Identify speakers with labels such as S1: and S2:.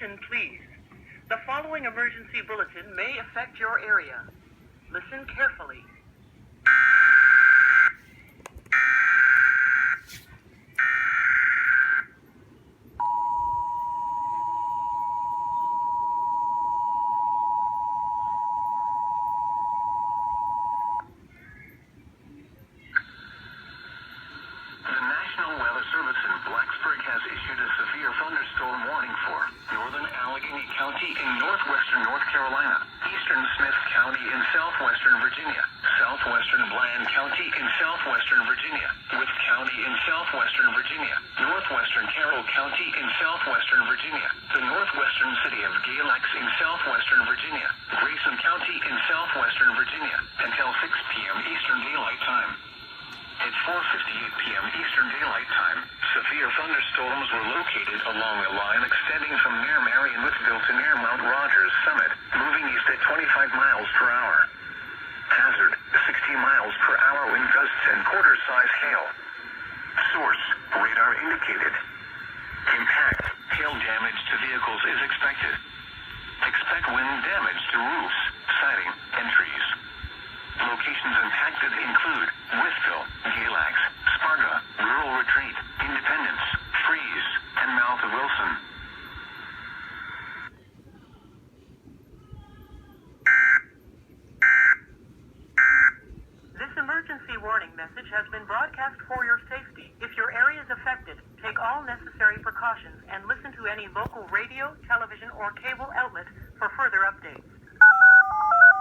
S1: Attention, please. The following emergency bulletin may affect your area. Listen carefully.
S2: County in northwestern North Carolina, eastern Smith County in southwestern Virginia, southwestern Bland County in southwestern Virginia, Wythe County in southwestern Virginia, northwestern Carroll County in southwestern Virginia, the northwestern city of Galax in southwestern Virginia, Grayson County in southwestern Virginia, until 6 p.m. Eastern Daylight Time. At 4:58 p.m. Eastern Daylight Time, severe thunderstorms were located along a line extending from near Marion, Wytheville to near Mount Rogers Summit, moving east at 25 miles per hour. Hazard, 60 miles per hour wind gusts and quarter-size hail. Source, radar indicated. Impact, hail damage to vehicles is expected. Expect wind damage to roofs, siding, and trees. Locations impacted include Wytheville, Galax, Sparta, Rural Retreat, Independence, Freeze, and Mouth of Wilson.
S1: This emergency warning message has been broadcast for your safety. If your area is affected, take all necessary precautions and listen to any local radio, television, or cable outlet for further updates.